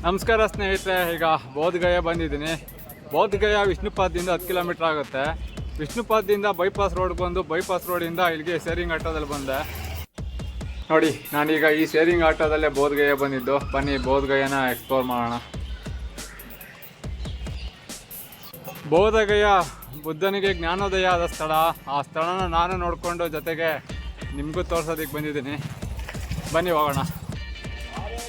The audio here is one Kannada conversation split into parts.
ನಮಸ್ಕಾರ ಸ್ನೇಹಿತರೆ, ಈಗ ಬೋಧಗಯ ಬಂದಿದ್ದೀನಿ. ಬೋಧಗಯ ವಿಷ್ಣುಪಾದದಿಂದ 10 ಕಿಲೋಮೀಟ್ರ್ ಆಗುತ್ತೆ. ವಿಷ್ಣುಪಾದದಿಂದ ಬೈಪಾಸ್ ರೋಡ್ ಬಂದು ಬೈಪಾಸ್ ರೋಡಿಂದ ಇಲ್ಲಿಗೆ ಶೇರಿಂಗ್ ಆಟೋದಲ್ಲಿ ಬಂದೆ. ನೋಡಿ, ನಾನೀಗ ಈ ಶೇರಿಂಗ್ ಆಟೋದಲ್ಲೇ ಬೋಧಗಯ ಬಂದಿದ್ದು. ಬನ್ನಿ ಬೋಧಗಯನ ಎಕ್ಸ್ಪ್ಲೋರ್ ಮಾಡೋಣ. ಬೋಧಗಯ ಬುದ್ಧನಿಗೆ ಜ್ಞಾನೋದಯ ಆದ ಸ್ಥಳ. ಆ ಸ್ಥಳನ ನಾನು ನೋಡಿಕೊಂಡು ಜೊತೆಗೆ ನಿಮಗೂ ತೋರ್ಸೋದಕ್ಕೆ ಬಂದಿದ್ದೀನಿ. ಬನ್ನಿ ಹೋಗೋಣ.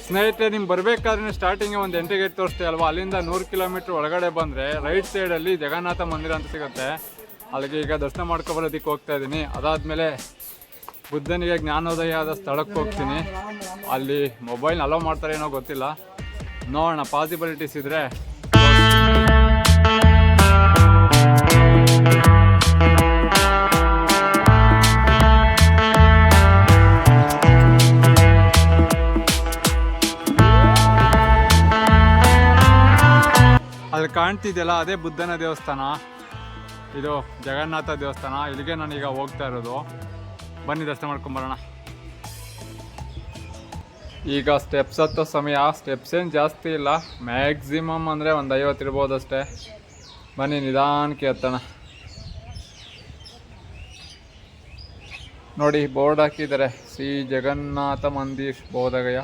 ಸ್ನೇಹಿತರೆ, ನಿಮ್ಗೆ ಬರಬೇಕಾದ್ರೆ ಸ್ಟಾರ್ಟಿಂಗ್ ಒಂದು ಎಂಟ್ರಿ ಗೇಟ್ ತೋರಿಸ್ತೀವಿ ಅಲ್ವಾ, ಅಲ್ಲಿಂದ 100 ಕಿಲೋಮೀಟ್ರ್ ಒಳಗಡೆ ಬಂದರೆ ರೈಟ್ ಸೈಡಲ್ಲಿ ಜಗನ್ನಾಥ ಮಂದಿರ ಅಂತ ಸಿಗುತ್ತೆ. ಅಲ್ಲಿಗೆ ಈಗ ದರ್ಶನ ಮಾಡ್ಕೊಬರೋದಕ್ಕೆ ಹೋಗ್ತಾ ಇದ್ದೀನಿ. ಅದಾದಮೇಲೆ ಬುದ್ಧನಿಗೆ ಜ್ಞಾನೋದಯ ಆದ ಸ್ಥಳಕ್ಕೆ ಹೋಗ್ತೀನಿ. ಅಲ್ಲಿ ಮೊಬೈಲ್ ಅಲೋ ಮಾಡ್ತಾರೆ ಏನೋ ಗೊತ್ತಿಲ್ಲ, ನೋಡೋಣ. ಪಾಸಿಬಿಲಿಟೀಸ್ ಇದ್ದರೆ ಅಲ್ಲಿ ಕಾಣ್ತಿದೆಯಲ್ಲ, ಅದೇ ಬುದ್ಧನ ದೇವಸ್ಥಾನ. ಇದು ಜಗನ್ನಾಥ ದೇವಸ್ಥಾನ. ಇಲ್ಲಿಗೆ ನಾನೀಗ ಹೋಗ್ತಾ ಇರೋದು. ಬನ್ನಿ ದರ್ಶನ ಮಾಡ್ಕೊಂಬರೋಣ. ಈಗ ಸ್ಟೆಪ್ಸ್ ಹತ್ತೋ ಸಮಯ. ಸ್ಟೆಪ್ಸ್ ಏನು ಜಾಸ್ತಿ ಇಲ್ಲ, ಮ್ಯಾಕ್ಸಿಮಮ್ ಅಂದರೆ ಒಂದು 50 ಇರ್ಬೋದು ಅಷ್ಟೇ. ಬನ್ನಿ ನಿಧಾನಕ್ಕೆ ಹತ್ತೋಣ. ನೋಡಿ, ಬೋರ್ಡ್ ಹಾಕಿದ್ದಾರೆ, ಶ್ರೀ ಜಗನ್ನಾಥ ಮಂದಿರ್ ಬೋಧಗಯ.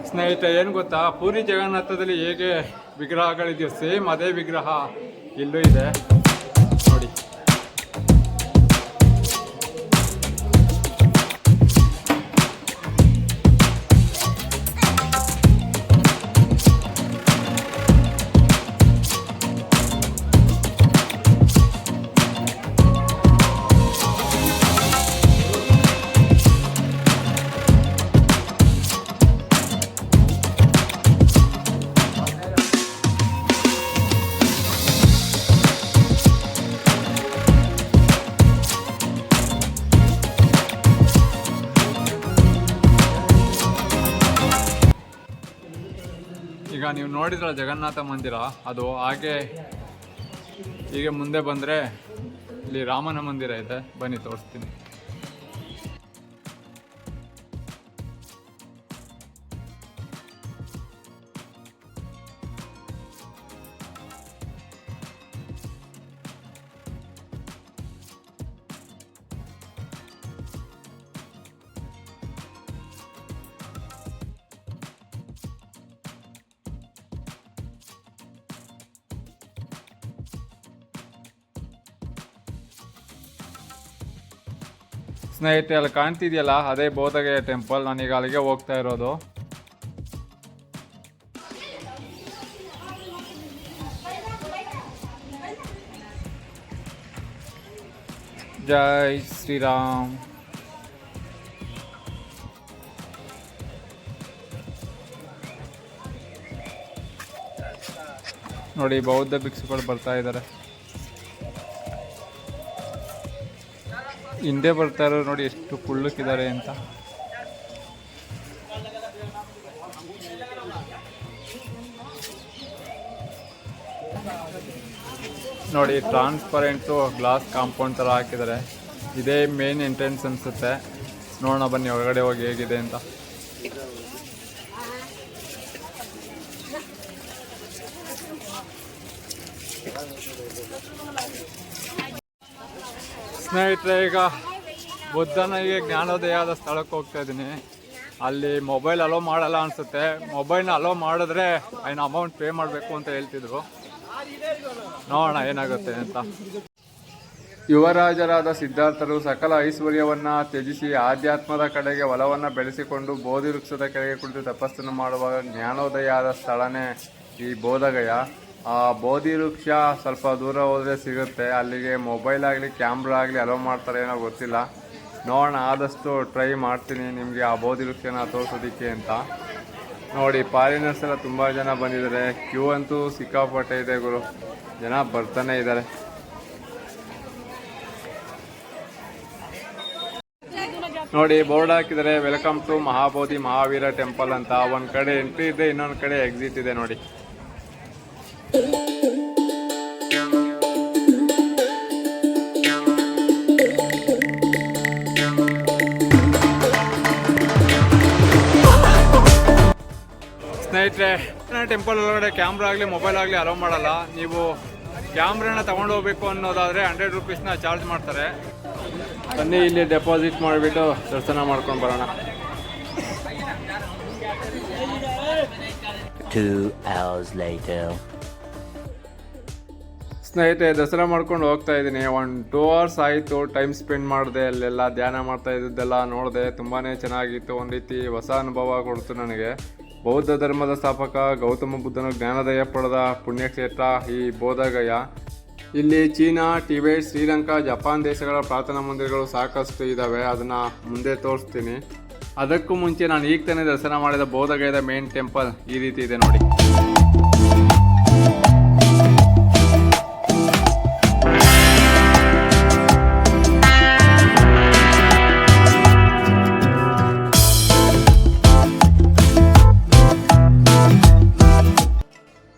ಸ್ನೇಹಿತರೆ, ಏನು ಗೊತ್ತಾ, ಪೂರಿ ಜಗನ್ನಾಥದಲ್ಲಿ ಹೇಗೆ ವಿಗ್ರಹಗಳಿದೆಯೋ ಸೇಮ್ ಅದೇ ವಿಗ್ರಹ ಇಲ್ಲೂ ಇದೆ ನೋಡಿ. ಈಗ ನೀವು ನೋಡಿದ್ರಲ್ಲ ಜಗನ್ನಾಥ ಮಂದಿರ, ಅದು ಹೀಗೆ ಮುಂದೆ ಬಂದರೆ ಇಲ್ಲಿ ರಾಮನ ಮಂದಿರ ಇದೆ. ಬನ್ನಿ ತೋರಿಸ್ತೀನಿ. ಸ್ನೇಹಿತರೆ, ಅಲ್ಲಿ ಕಾಣ್ತಿದೆಯಲ್ಲ, ಅದೇ ಬೋಧಗಯ ಟೆಂಪಲ್. ನಾನೀಗ ಅಲ್ಲಿಗೆ ಹೋಗ್ತಾ ಇರೋದು. ಜೈ ಶ್ರೀರಾಮ್. ನೋಡಿ, ಬೌದ್ಧ ಭಿಕ್ಷುಗಳು ಬರ್ತಾ ಇದ್ದಾರೆ. ಹಿಂದೆ ಬರ್ತಾ ಇರೋರು ನೋಡಿ ಎಷ್ಟು ಕುಳ್ಳಕ್ಕಿದ್ದಾರೆ ಅಂತ. ನೋಡಿ, ಟ್ರಾನ್ಸ್ಪರೆಂಟು ಗ್ಲಾಸ್ ಕಾಂಪೌಂಡ್ ಥರ ಹಾಕಿದ್ದಾರೆ. ಇದೇ ಮೇನ್ ಎಂಟ್ರೆನ್ಸ್ ಅನಿಸುತ್ತೆ. ನೋಡೋಣ ಬನ್ನಿ ಒಳಗಡೆ ಹೋಗಿ ಹೇಗಿದೆ ಅಂತ. ಸ್ನೇಹಿತರೆ, ಈಗ ಬುದ್ಧನಿಗೆ ಜ್ಞಾನೋದಯ ಆದ ಸ್ಥಳಕ್ಕೆ ಹೋಗ್ತಾ ಇದ್ದೀನಿ. ಅಲ್ಲಿ ಮೊಬೈಲ್ ಅಲೋ ಮಾಡಲ್ಲ ಅನಿಸುತ್ತೆ. ಮೊಬೈಲ್ನ ಅಲೋ ಮಾಡಿದ್ರೆ ಏನು ಅಮೌಂಟ್ ಪೇ ಮಾಡಬೇಕು ಅಂತ ಹೇಳ್ತಿದ್ರು. ನೋಡೋಣ ಏನಾಗುತ್ತೆ ಅಂತ. ಯುವರಾಜರಾದ ಸಿದ್ಧಾರ್ಥರು ಸಕಲ ಐಶ್ವರ್ಯವನ್ನು ತ್ಯಜಿಸಿ ಆಧ್ಯಾತ್ಮದ ಕಡೆಗೆ ಒಲವನ್ನು ಬೆಳೆಸಿಕೊಂಡು ಬೋಧಿ ವೃಕ್ಷದ ಕೆಳಗೆ ಕುಳಿತು ತಪಸ್ಸನ್ನು ಮಾಡುವಾಗ ಜ್ಞಾನೋದಯ ಆದ ಸ್ಥಳನೇ ಈ ಬೋಧಗಯ. ಆ ಬೋಧಿ ವೃಕ್ಷ ಸ್ವಲ್ಪ ದೂರ ಹೋದರೆ ಸಿಗುತ್ತೆ. ಅಲ್ಲಿಗೆ ಮೊಬೈಲ್ ಆಗಲಿ ಕ್ಯಾಮ್ರಾ ಆಗಲಿ ಅಲೋ ಮಾಡ್ತಾರೆ ಏನೋ ಗೊತ್ತಿಲ್ಲ. ನೋಡೋಣ, ಆದಷ್ಟು ಟ್ರೈ ಮಾಡ್ತೀನಿ ನಿಮಗೆ ಆ ಬೋಧಿ ವೃಕ್ಷನ ತೋರಿಸೋದಕ್ಕೆ ಅಂತ. ನೋಡಿ, ಫಾರಿನರ್ಸ್ ಎಲ್ಲ ತುಂಬ ಜನ ಬಂದಿದ್ದಾರೆ. ಕ್ಯೂ ಅಂತೂ ಸಿಕ್ಕಾಪಟ್ಟೆ ಇದೆ ಗುರು, ಜನ ಬರ್ತಾನೆ ಇದ್ದಾರೆ. ನೋಡಿ, ಬೋರ್ಡ್ ಹಾಕಿದ್ದಾರೆ, welcome to Mahabodhi Mahavira temple ಅಂತ. ಒಂದು ಕಡೆ ಎಂಟ್ರಿ ಇದೆ, ಇನ್ನೊಂದು ಕಡೆ ಎಕ್ಸಿಟ್ ಇದೆ ನೋಡಿ. ಸ್ನೇಹಿತರೆ ಟೆಂಪಲ್ ಒಳಗಡೆ ಕ್ಯಾಮ್ರಾ ಆಗಲಿ ಮೊಬೈಲ್ ಆಗಲಿ ಅಲೋ ಮಾಡಲ್ಲ. ನೀವು ಕ್ಯಾಮ್ರಾನ ತಗೊಂಡು ಹೋಗ್ಬೇಕು ಅನ್ನೋದಾದರೆ 100 ರೂಪೀಸ್ನ ಚಾರ್ಜ್ ಮಾಡ್ತಾರೆ. ಬನ್ನಿ ಇಲ್ಲಿ ಡೆಪಾಸಿಟ್ ಮಾಡಿಬಿಟ್ಟು ದರ್ಶನ ಮಾಡ್ಕೊಂಡು ಬರೋಣ. 2 hours later. ಸ್ನೇಹಿತರೆ ದಸರಾ ಮಾಡ್ಕೊಂಡು ಹೋಗ್ತಾ ಇದ್ದೀನಿ. 2 hours ಆಯಿತು ಟೈಮ್ ಸ್ಪೆಂಡ್ ಮಾಡಿದೆ. ಅಲ್ಲೆಲ್ಲ ಧ್ಯಾನ ಮಾಡ್ತಾ ಇದ್ದದ್ದೆಲ್ಲ ನೋಡಿದೆ. ತುಂಬಾ ಚೆನ್ನಾಗಿತ್ತು. ಒಂದು ರೀತಿ ಹೊಸ ಅನುಭವ ಕೊಡ್ತು ನನಗೆ. ಬೌದ್ಧ ಧರ್ಮದ ಸ್ಥಾಪಕ ಗೌತಮ ಬುದ್ಧನು ಜ್ಞಾನೋದಯ ಪಡೆದ ಪುಣ್ಯಕ್ಷೇತ್ರ ಈ ಬೋಧಗಯ. ಇಲ್ಲಿ ಚೀನಾ, ಟಿಬೆಟ್, ಶ್ರೀಲಂಕಾ, ಜಪಾನ್ ದೇಶಗಳ ಪ್ರಾರ್ಥನಾ ಮಂದಿರಗಳು ಸಾಕಷ್ಟು ಇದ್ದಾವೆ. ಅದನ್ನು ಮುಂದೆ ತೋರಿಸ್ತೀನಿ. ಅದಕ್ಕೂ ಮುಂಚೆ ನಾನು ಈಗ ತಾನೇ ದರ್ಶನ ಮಾಡಿದ ಬೋಧಗಯದ ಮೇನ್ ಟೆಂಪಲ್ ಈ ರೀತಿ ಇದೆ ನೋಡಿ.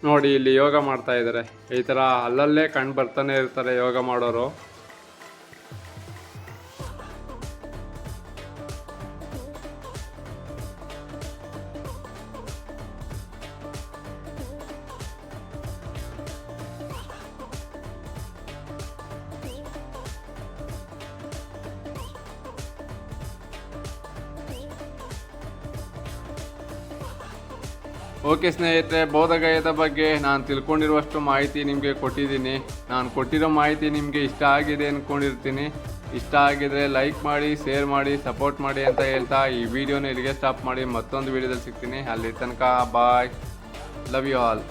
ನೋಡಿ ಇಲ್ಲಿ ಯೋಗ ಮಾಡ್ತಾ ಇದ್ದಾರೆ. ಈ ಥರ ಅಲ್ಲಲ್ಲೇ ಕಂಡು ಬರ್ತಾನೆ ಇರ್ತಾರೆ ಯೋಗ ಮಾಡೋರು. ಓಕೆ ಸ್ನೇಹಿತರೆ, ಬೋಧಗಯದ ಬಗ್ಗೆ ನಾನು ತಿಳ್ಕೊಂಡಿರುವಷ್ಟು ಮಾಹಿತಿ ನಿಮಗೆ ಕೊಟ್ಟಿದ್ದೀನಿ. ನಾನು ಕೊಟ್ಟಿರೋ ಮಾಹಿತಿ ನಿಮಗೆ ಇಷ್ಟ ಆಗಿದೆ ಅಂದ್ಕೊಂಡಿರ್ತೀನಿ. ಇಷ್ಟ ಆಗಿದರೆ ಲೈಕ್ ಮಾಡಿ, ಶೇರ್ ಮಾಡಿ, ಸಪೋರ್ಟ್ ಮಾಡಿ ಅಂತ ಹೇಳ್ತಾ ಈ ವಿಡಿಯೋನ ಇಲ್ಲಿಗೆ ಸ್ಟಾಪ್ ಮಾಡಿ. ಮತ್ತೊಂದು ವಿಡಿಯೋದಲ್ಲಿ ಸಿಗ್ತೀನಿ. ಅಲ್ಲಿ ತನಕ ಬಾಯ್. Love you all.